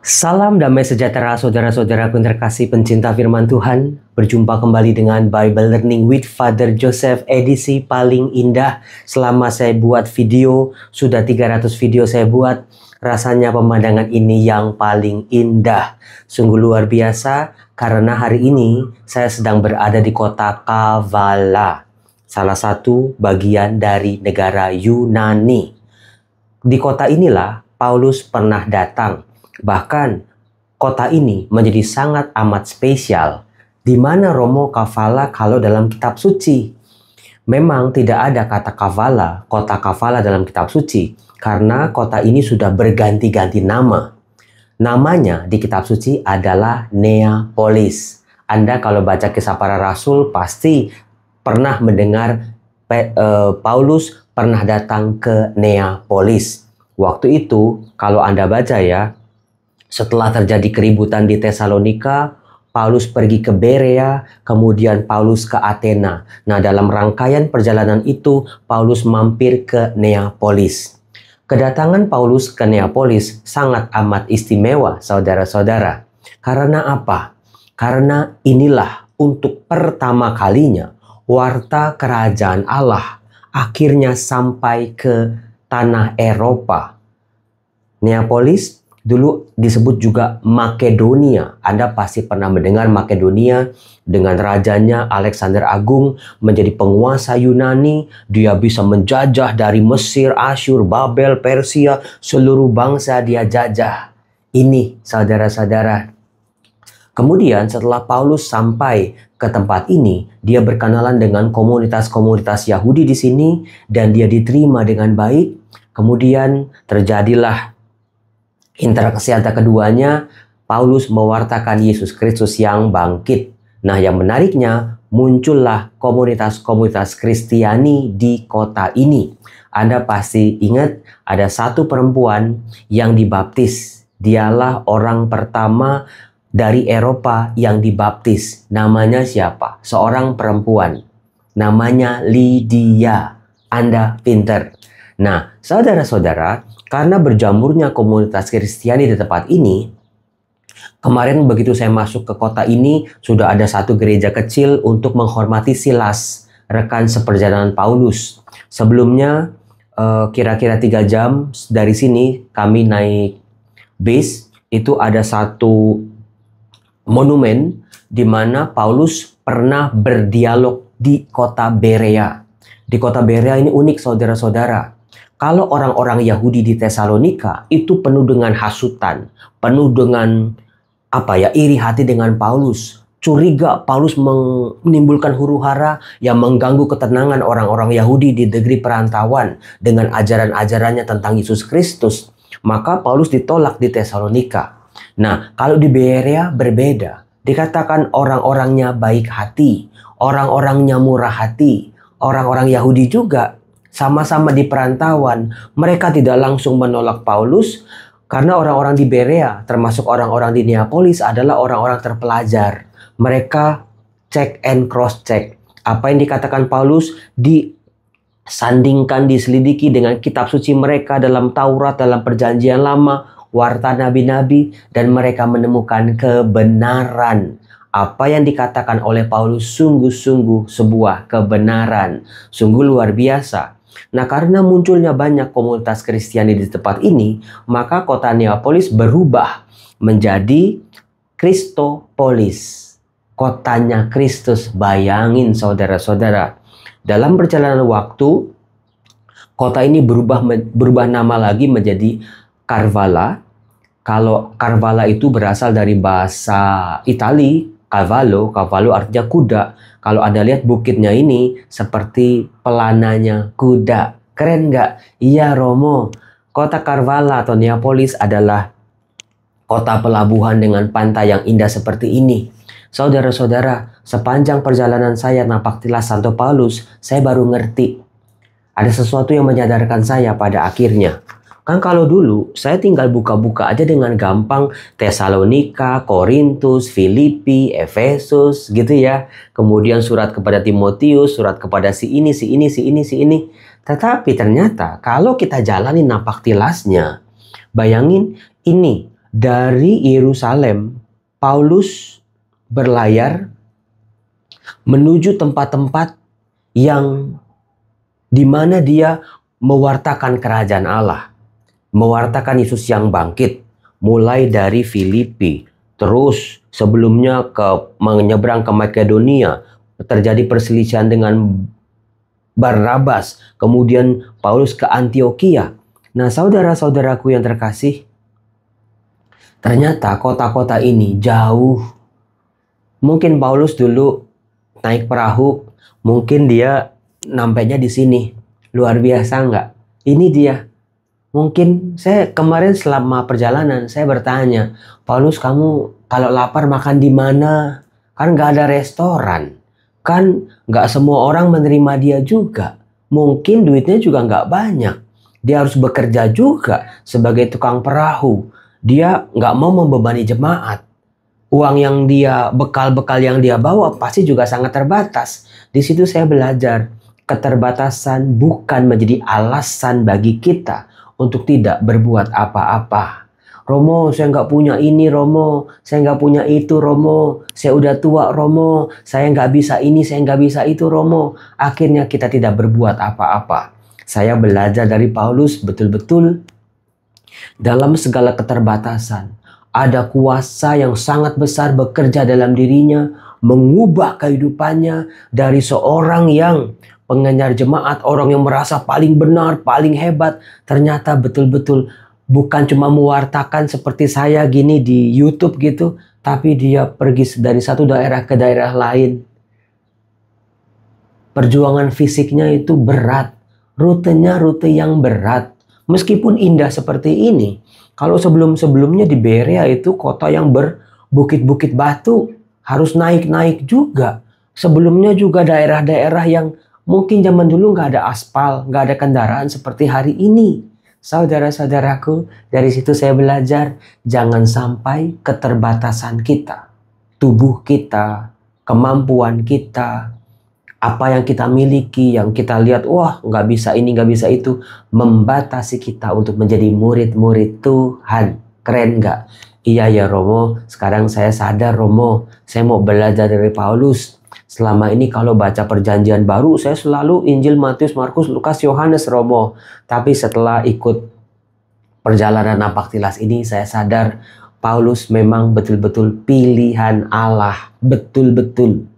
Salam damai sejahtera saudara-saudaraku yang terkasih pencinta firman Tuhan. Berjumpa kembali dengan Bible Learning with Father Joseph edisi paling indah. Selama saya buat video, sudah 300 video saya buat. Rasanya pemandangan ini yang paling indah. Sungguh luar biasa karena hari ini saya sedang berada di kota Kavala, salah satu bagian dari negara Yunani. Di kota inilah Paulus pernah datang. Bahkan kota ini menjadi sangat amat spesial. Di mana Romo Kavala kalau dalam kitab suci? Memang tidak ada kata Kavala, kota Kavala dalam kitab suci. Karena kota ini sudah berganti-ganti nama. Namanya di kitab suci adalah Neapolis. Anda kalau baca Kisah Para Rasul pasti pernah mendengar Paulus pernah datang ke Neapolis. Waktu itu kalau Anda baca ya, setelah terjadi keributan di Tesalonika, Paulus pergi ke Berea, kemudian Paulus ke Athena. Nah, dalam rangkaian perjalanan itu, Paulus mampir ke Neapolis. Kedatangan Paulus ke Neapolis sangat amat istimewa, saudara-saudara. Karena apa? Karena inilah untuk pertama kalinya warta kerajaan Allah akhirnya sampai ke tanah Eropa. Neapolis dulu disebut juga Makedonia. Anda pasti pernah mendengar Makedonia dengan rajanya Alexander Agung menjadi penguasa Yunani. Dia bisa menjajah dari Mesir, Asyur, Babel, Persia, seluruh bangsa dia jajah. Ini saudara-saudara. Kemudian setelah Paulus sampai ke tempat ini, dia berkenalan dengan komunitas-komunitas Yahudi di sini dan dia diterima dengan baik. Kemudian terjadilah interaksi antara keduanya. Paulus mewartakan Yesus Kristus yang bangkit. Nah, yang menariknya muncullah komunitas-komunitas Kristiani di kota ini. Anda pasti ingat ada satu perempuan yang dibaptis. Dialah orang pertama dari Eropa yang dibaptis. Namanya siapa? Seorang perempuan. Namanya Lydia. Anda pinter. Nah, saudara-saudara, karena berjamurnya komunitas Kristiani di tempat ini, kemarin begitu saya masuk ke kota ini, sudah ada satu gereja kecil untuk menghormati Silas, rekan seperjalanan Paulus. Sebelumnya, kira-kira 3 jam dari sini, kami naik bis, itu ada satu monumen di mana Paulus pernah berdialog di kota Berea. Di kota Berea ini unik, saudara-saudara. Kalau orang-orang Yahudi di Tesalonika itu penuh dengan hasutan, penuh dengan iri hati dengan Paulus, curiga Paulus menimbulkan huru-hara yang mengganggu ketenangan orang-orang Yahudi di negeri perantauan dengan ajaran-ajarannya tentang Yesus Kristus, maka Paulus ditolak di Tesalonika. Nah, kalau di Berea berbeda, dikatakan orang-orangnya baik hati, orang-orangnya murah hati, orang-orang Yahudi juga. Sama-sama di perantauan, mereka tidak langsung menolak Paulus karena orang-orang di Berea, termasuk orang-orang di Neapolis adalah orang-orang terpelajar. Mereka check and cross check. Apa yang dikatakan Paulus disandingkan, diselidiki dengan kitab suci mereka dalam Taurat, dalam Perjanjian Lama, warta nabi-nabi, dan mereka menemukan kebenaran. Apa yang dikatakan oleh Paulus sungguh-sungguh sebuah kebenaran. Sungguh luar biasa. Nah, karena munculnya banyak komunitas Kristiani di tempat ini, maka kota Neapolis berubah menjadi Kristopolis. Kotanya Kristus. Bayangin saudara-saudara. Dalam perjalanan waktu, kota ini berubah nama lagi menjadi Carvala. Kalau Carvala itu berasal dari bahasa Itali, Cavallo artinya kuda. Kalau Anda lihat bukitnya ini seperti pelananya kuda. Keren nggak? Iya Romo. Kota Carvala atau Neapolis adalah kota pelabuhan dengan pantai yang indah seperti ini. Saudara-saudara, sepanjang perjalanan saya napaktilas Santo Paulus, saya baru ngerti. Ada sesuatu yang menyadarkan saya pada akhirnya. Kan kalau dulu saya tinggal buka-buka aja dengan gampang Tesalonika, Korintus, Filipi, Efesus gitu ya. Kemudian surat kepada Timotius, surat kepada si ini. Tetapi ternyata kalau kita jalani napaktilasnya, bayangin ini Dari Yerusalem, Paulus berlayar menuju tempat-tempat yang di mana dia mewartakan kerajaan Allah, mewartakan Yesus yang bangkit, mulai dari Filipi, terus sebelumnya menyeberang ke Makedonia, terjadi perselisihan dengan Barnabas, kemudian Paulus ke Antioquia. Nah, saudara-saudaraku yang terkasih, ternyata kota-kota ini jauh. Mungkin Paulus dulu naik perahu, mungkin dia nampaknya di sini. Luar biasa nggak? Ini dia. Mungkin saya kemarin selama perjalanan, saya bertanya, Paulus, kamu kalau lapar makan di mana? Kan nggak ada restoran. Kan nggak semua orang menerima dia juga. Mungkin duitnya juga nggak banyak. Dia harus bekerja juga sebagai tukang perahu. Dia nggak mau membebani jemaat. Uang yang dia, bekal-bekal yang dia bawa pasti juga sangat terbatas. Di situ saya belajar, keterbatasan bukan menjadi alasan bagi kita untuk tidak berbuat apa-apa. Romo, saya nggak punya ini, Romo. Saya nggak punya itu, Romo. Saya udah tua, Romo. Saya nggak bisa ini, saya nggak bisa itu, Romo. Akhirnya kita tidak berbuat apa-apa. Saya belajar dari Paulus betul-betul dalam segala keterbatasan. Ada kuasa yang sangat besar bekerja dalam dirinya, mengubah kehidupannya dari seorang yang pengenyar jemaat, orang yang merasa paling benar, paling hebat, ternyata betul-betul bukan cuma mewartakan seperti saya gini di YouTube gitu, tapi dia pergi dari satu daerah ke daerah lain. Perjuangan fisiknya itu berat, rutenya rute yang berat. Meskipun indah seperti ini, kalau sebelum-sebelumnya di Berea itu kota yang berbukit-bukit batu, harus naik-naik juga. Sebelumnya juga daerah-daerah yang mungkin zaman dulu nggak ada aspal, nggak ada kendaraan seperti hari ini. Saudara-saudaraku, dari situ saya belajar, jangan sampai keterbatasan kita, tubuh kita, kemampuan kita, apa yang kita miliki, yang kita lihat, wah nggak bisa ini, nggak bisa itu, membatasi kita untuk menjadi murid-murid Tuhan. Keren nggak? Iya ya Romo, sekarang saya sadar Romo, saya mau belajar dari Paulus. Selama ini kalau baca perjanjian baru, saya selalu Injil Matius, Markus, Lukas, Yohanes, Romo. Tapi setelah ikut perjalanan napak tilas ini, saya sadar Paulus memang betul-betul pilihan Allah. Betul-betul.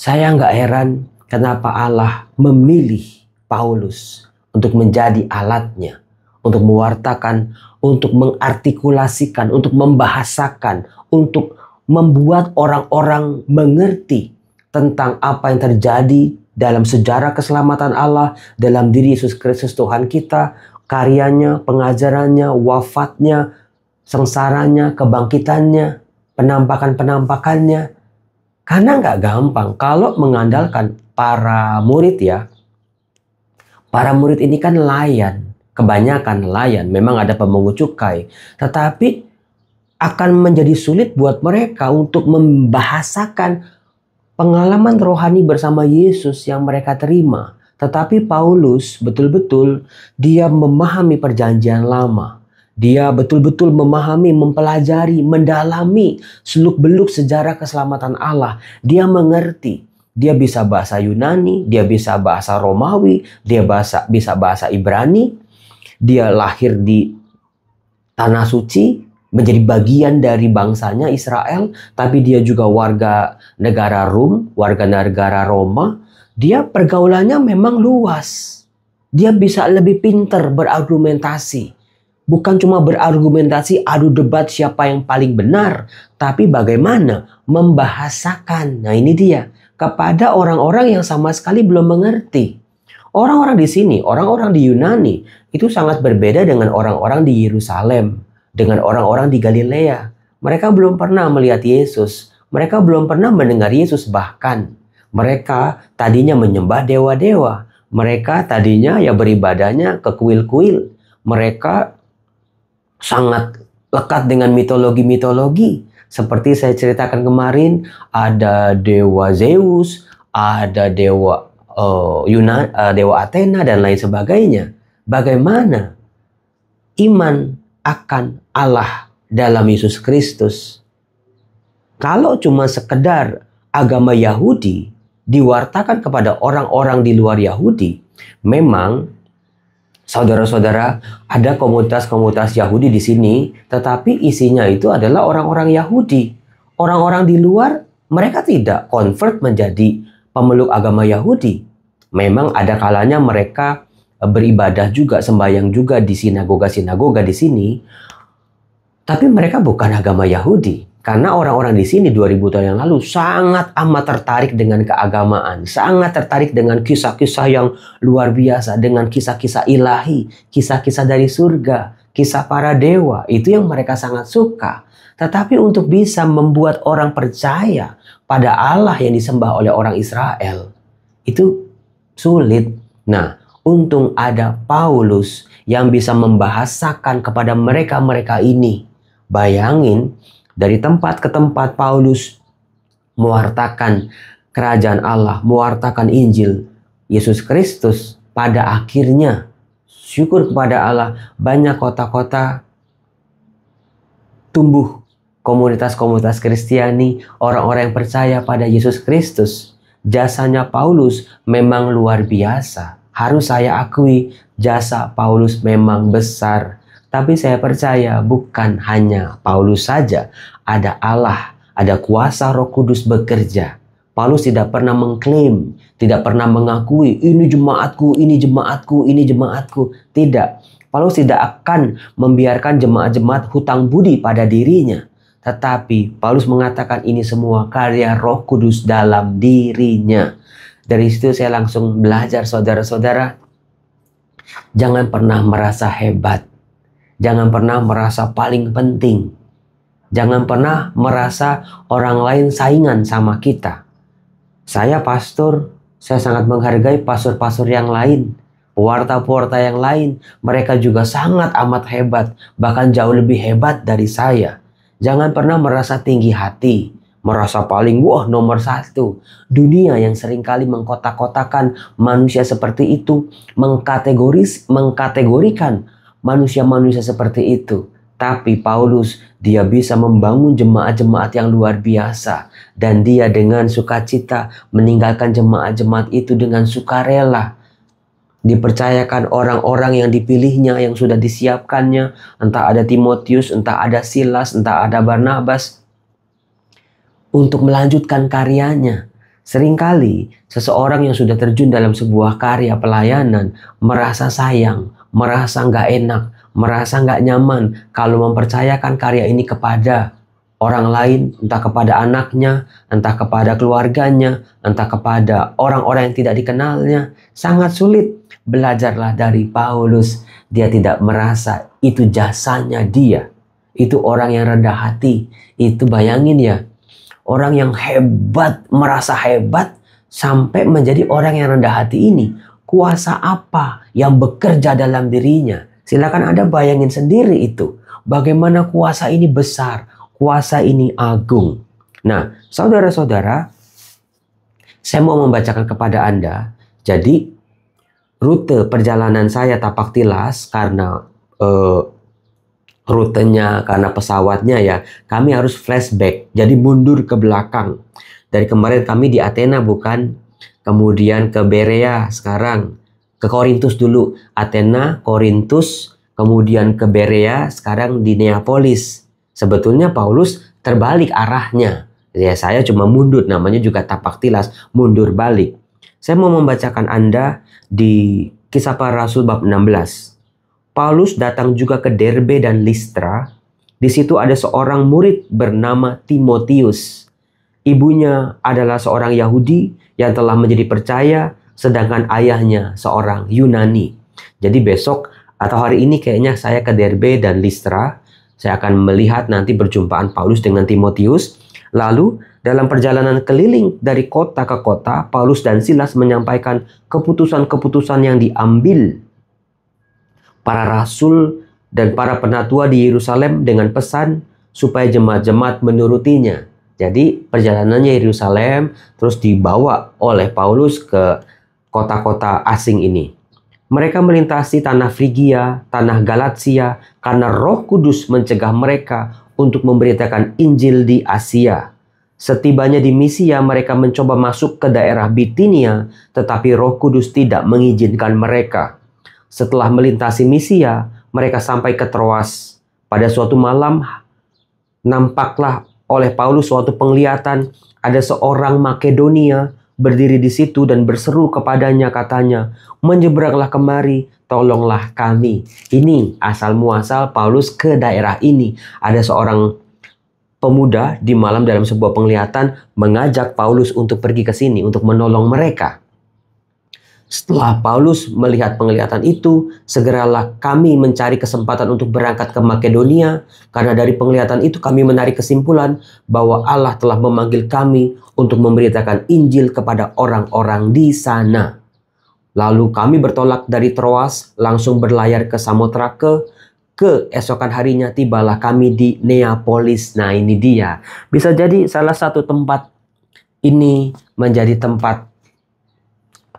Saya nggak heran kenapa Allah memilih Paulus untuk menjadi alatnya, untuk mewartakan, untuk mengartikulasikan, untuk membahasakan, untuk membuat orang-orang mengerti tentang apa yang terjadi dalam sejarah keselamatan Allah, dalam diri Yesus Kristus Tuhan kita, karyanya, pengajarannya, wafatnya, sengsaranya, kebangkitannya, penampakan-penampakannya. Karena nggak gampang kalau mengandalkan para murid ya. Para murid ini kan nelayan, kebanyakan nelayan, memang ada pemungut cukai. Tetapi akan menjadi sulit buat mereka untuk membahasakan pengalaman rohani bersama Yesus yang mereka terima. Tetapi Paulus betul-betul dia memahami perjanjian lama. Dia betul-betul memahami, mempelajari, mendalami seluk-beluk sejarah keselamatan Allah. Dia mengerti. Dia bisa bahasa Yunani, dia bisa bahasa Romawi, dia bisa bahasa Ibrani. Dia lahir di Tanah Suci, menjadi bagian dari bangsanya Israel, tapi dia juga warga negara Rum, warga negara Roma. Dia pergaulannya memang luas. Dia bisa lebih pintar berargumentasi. Bukan cuma berargumentasi adu debat siapa yang paling benar, tapi bagaimana membahasakan. Nah ini dia, kepada orang-orang yang sama sekali belum mengerti. Orang-orang di sini, orang-orang di Yunani, itu sangat berbeda dengan orang-orang di Yerusalem, dengan orang-orang di Galilea. Mereka belum pernah melihat Yesus. Mereka belum pernah mendengar Yesus bahkan. Mereka tadinya menyembah dewa-dewa. Mereka tadinya ya beribadahnya ke kuil-kuil. Mereka sangat lekat dengan mitologi-mitologi. Seperti saya ceritakan kemarin, ada dewa Zeus, ada dewa dewa Athena dan lain sebagainya. Bagaimana iman akan Allah dalam Yesus Kristus. Kalau cuma sekedar agama Yahudi diwartakan kepada orang-orang di luar Yahudi, memang saudara-saudara, ada komunitas-komunitas Yahudi di sini, tetapi isinya itu adalah orang-orang Yahudi. Orang-orang di luar, mereka tidak convert menjadi pemeluk agama Yahudi. Memang ada kalanya mereka beribadah juga, sembahyang juga di sinagoga-sinagoga di sini, tapi mereka bukan agama Yahudi. Karena orang-orang di sini 2000 tahun yang lalu sangat amat tertarik dengan keagamaan, sangat tertarik dengan kisah-kisah yang luar biasa, dengan kisah-kisah ilahi, kisah-kisah dari surga, kisah para dewa, itu yang mereka sangat suka. Tetapi untuk bisa membuat orang percaya pada Allah yang disembah oleh orang Israel, itu sulit. Nah, untung ada Paulus yang bisa membahasakan kepada mereka-mereka ini. Bayangin, dari tempat ke tempat Paulus mewartakan kerajaan Allah, mewartakan Injil Yesus Kristus. Pada akhirnya, syukur kepada Allah, banyak kota-kota tumbuh komunitas-komunitas Kristiani, orang-orang yang percaya pada Yesus Kristus. Jasanya Paulus memang luar biasa. Harus saya akui, jasa Paulus memang besar. Tapi saya percaya bukan hanya Paulus saja. Ada Allah, ada kuasa Roh Kudus bekerja. Paulus tidak pernah mengklaim, tidak pernah mengakui, ini jemaatku, ini jemaatku, ini jemaatku. Tidak. Paulus tidak akan membiarkan jemaat-jemaat hutang budi pada dirinya. Tetapi Paulus mengatakan ini semua karya Roh Kudus dalam dirinya. Dari situ saya langsung belajar, saudara-saudara. Jangan pernah merasa hebat. Jangan pernah merasa paling penting. Jangan pernah merasa orang lain saingan sama kita. Saya pastor, saya sangat menghargai pastor-pastor yang lain. Pewarta-pewarta yang lain, mereka juga sangat amat hebat. Bahkan jauh lebih hebat dari saya. Jangan pernah merasa tinggi hati. Merasa paling nomor satu. Dunia yang seringkali mengkotak-kotakan manusia seperti itu. Mengkategorikan manusia-manusia seperti itu. Tapi Paulus, dia bisa membangun jemaat-jemaat yang luar biasa. Dan dia dengan sukacita meninggalkan jemaat-jemaat itu dengan sukarela. Dipercayakan orang-orang yang dipilihnya, yang sudah disiapkannya. Entah ada Timotius, entah ada Silas, entah ada Barnabas. Untuk melanjutkan karyanya. Seringkali seseorang yang sudah terjun dalam sebuah karya pelayanan merasa sayang, merasa nggak enak, merasa nggak nyaman kalau mempercayakan karya ini kepada orang lain, entah kepada anaknya, entah kepada keluarganya, entah kepada orang-orang yang tidak dikenalnya. Sangat sulit. Belajarlah dari Paulus. Dia tidak merasa itu jasanya dia. Itu orang yang rendah hati. Itu bayangin ya. Orang yang hebat, merasa hebat, sampai menjadi orang yang rendah hati ini. Kuasa apa yang bekerja dalam dirinya? Silakan Anda bayangin sendiri itu. Bagaimana kuasa ini besar, kuasa ini agung. Nah, saudara-saudara, saya mau membacakan kepada Anda. Jadi, rute perjalanan saya Tapak Tilas karena rutenya, karena pesawatnya ya, kami harus flashback, jadi mundur ke belakang. Dari kemarin kami di Athena bukan, kemudian ke Berea, sekarang ke Korintus dulu. Athena, Korintus, kemudian ke Berea, sekarang di Neapolis. Sebetulnya Paulus terbalik arahnya. Ya, saya cuma mundur, namanya juga Tapak Tilas, mundur balik. Saya mau membacakan Anda di Kisah Para Rasul bab 16. Paulus datang juga ke Derbe dan Listra. Di situ ada seorang murid bernama Timotius. Ibunya adalah seorang Yahudi yang telah menjadi percaya, sedangkan ayahnya seorang Yunani. Jadi besok atau hari ini kayaknya saya ke Derbe dan Listra. Saya akan melihat nanti perjumpaan Paulus dengan Timotius. Lalu dalam perjalanan keliling dari kota ke kota, Paulus dan Silas menyampaikan keputusan-keputusan yang diambil para rasul dan para penatua di Yerusalem dengan pesan supaya jemaat-jemaat menurutinya. Jadi perjalanannya Yerusalem terus dibawa oleh Paulus ke kota-kota asing ini. Mereka melintasi tanah Frigia, tanah Galatia, karena Roh Kudus mencegah mereka untuk memberitakan Injil di Asia. Setibanya di Misia, mereka mencoba masuk ke daerah Bitinia, tetapi Roh Kudus tidak mengizinkan mereka. Setelah melintasi Misia, mereka sampai ke Troas. Pada suatu malam, nampaklah oleh Paulus suatu penglihatan, ada seorang Makedonia berdiri di situ dan berseru kepadanya, katanya, "Menyeberanglah kemari, tolonglah kami." Ini asal muasal Paulus ke daerah ini. Ada seorang pemuda di malam dalam sebuah penglihatan mengajak Paulus untuk pergi ke sini untuk menolong mereka. Setelah Paulus melihat penglihatan itu, segeralah kami mencari kesempatan untuk berangkat ke Makedonia, karena dari penglihatan itu kami menarik kesimpulan bahwa Allah telah memanggil kami untuk memberitakan Injil kepada orang-orang di sana. Lalu kami bertolak dari Troas, langsung berlayar ke Samotrake. Keesokan harinya tibalah kami di Neapolis. Nah, ini dia. Bisa jadi salah satu tempat ini menjadi tempat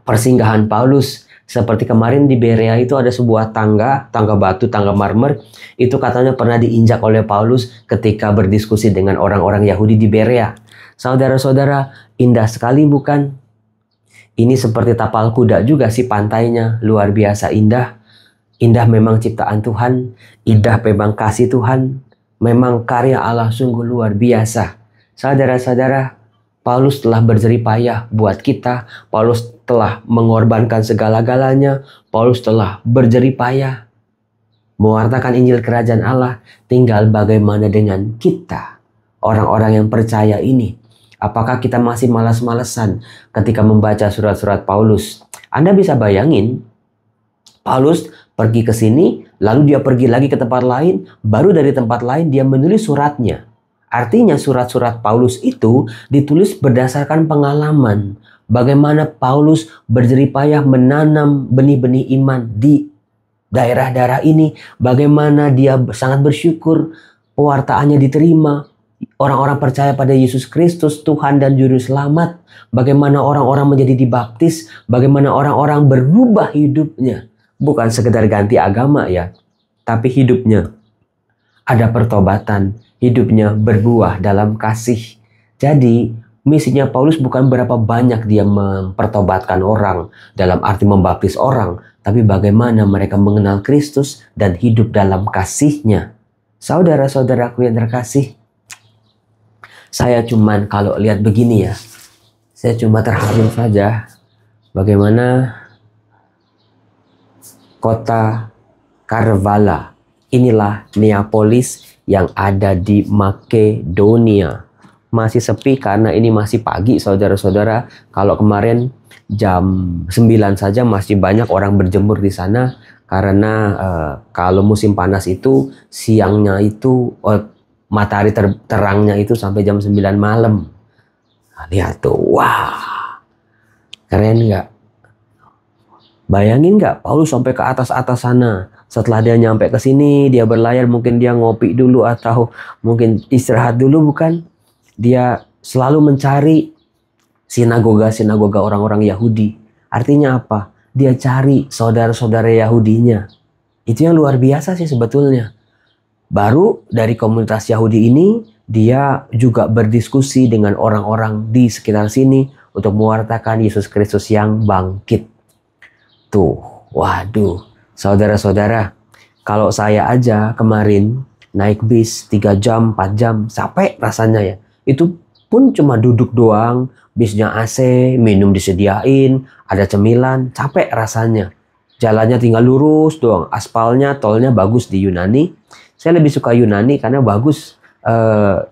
persinggahan Paulus. Seperti kemarin di Berea itu ada sebuah tangga batu, tangga marmer. Itu katanya pernah diinjak oleh Paulus ketika berdiskusi dengan orang-orang Yahudi di Berea. Saudara-saudara, indah sekali bukan? Ini seperti tapal kuda juga sih pantainya. Luar biasa indah. Indah memang ciptaan Tuhan. Indah memang kasih Tuhan. Memang karya Allah sungguh luar biasa. Saudara-saudara, Paulus telah berjerih payah buat kita. Paulus telah mengorbankan segala-galanya. Paulus telah berjerih payah mewartakan Injil Kerajaan Allah. Tinggal bagaimana dengan kita, orang-orang yang percaya ini. Apakah kita masih malas-malesan ketika membaca surat-surat Paulus? Anda bisa bayangin, Paulus pergi ke sini, lalu dia pergi lagi ke tempat lain, baru dari tempat lain dia menulis suratnya. Artinya surat-surat Paulus itu ditulis berdasarkan pengalaman. Bagaimana Paulus berjerih payah menanam benih-benih iman di daerah-daerah ini. Bagaimana dia sangat bersyukur pewartaannya diterima. Orang-orang percaya pada Yesus Kristus, Tuhan dan Juru Selamat. Bagaimana orang-orang menjadi dibaptis. Bagaimana orang-orang berubah hidupnya. Bukan sekedar ganti agama ya, tapi hidupnya ada pertobatan. Hidupnya berbuah dalam kasih. Jadi misinya Paulus bukan berapa banyak dia mempertobatkan orang dalam arti membaptis orang, tapi bagaimana mereka mengenal Kristus dan hidup dalam kasih-Nya. Saudara-saudaraku yang terkasih, saya cuman kalau lihat begini ya, saya cuma terharu saja bagaimana kota Karvala, inilah Neapolis yang ada di Makedonia. Masih sepi karena ini masih pagi, saudara-saudara. Kalau kemarin jam 9 saja masih banyak orang berjemur di sana. Karena kalau musim panas itu siangnya itu matahari terangnya itu sampai jam 9 malam. Nah, lihat tuh, wah, keren nggak? Bayangin nggak Paulus sampai ke atas-atas sana. Setelah dia nyampe ke sini, dia berlayar, mungkin dia ngopi dulu atau mungkin istirahat dulu, bukan? Dia selalu mencari sinagoga-sinagoga orang-orang Yahudi. Artinya apa? Dia cari saudara-saudara Yahudinya. Itu yang luar biasa sih sebetulnya. Baru dari komunitas Yahudi ini, dia juga berdiskusi dengan orang-orang di sekitar sini untuk mewartakan Yesus Kristus yang bangkit. Tuh, waduh. Saudara-saudara, kalau saya aja kemarin naik bis 3 jam, 4 jam, capek rasanya ya. Itu pun cuma duduk doang, bisnya AC, minum disediain, ada cemilan, capek rasanya. Jalannya tinggal lurus doang, aspalnya, tolnya bagus di Yunani. Saya lebih suka Yunani karena bagus,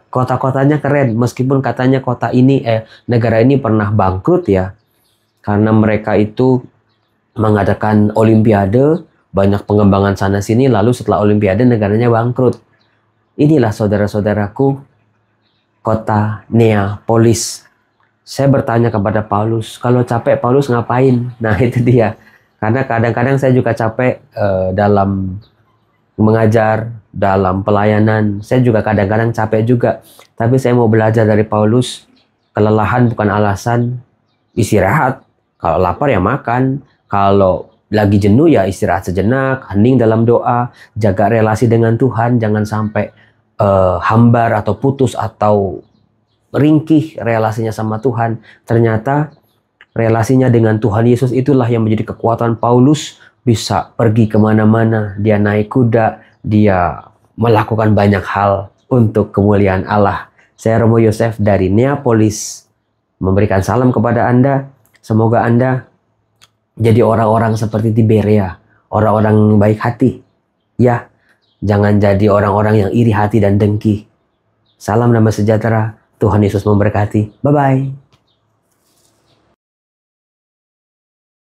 kota-kotanya keren. Meskipun katanya kota ini, negara ini pernah bangkrut ya. Karena mereka itu mengadakan olimpiade, banyak pengembangan sana-sini, lalu setelah olimpiade negaranya bangkrut. Inilah saudara-saudaraku, kota Neapolis. Saya bertanya kepada Paulus, kalau capek Paulus ngapain? Nah itu dia. Karena kadang-kadang saya juga capek dalam mengajar, dalam pelayanan. Saya juga kadang-kadang capek juga. Tapi saya mau belajar dari Paulus, kelelahan bukan alasan, istirahat. Kalau lapar ya makan. Kalau lagi jenuh ya istirahat sejenak, hening dalam doa, jaga relasi dengan Tuhan, jangan sampai hambar atau putus atau ringkih relasinya sama Tuhan. Ternyata relasinya dengan Tuhan Yesus itulah yang menjadi kekuatan Paulus bisa pergi kemana-mana. Dia naik kuda, dia melakukan banyak hal untuk kemuliaan Allah. Saya Romo Yosef dari Neapolis memberikan salam kepada Anda. Semoga Anda jadi orang-orang seperti Tiberia, orang-orang baik hati. Ya, jangan jadi orang-orang yang iri hati dan dengki. Salam damai sejahtera. Tuhan Yesus memberkati. Bye-bye.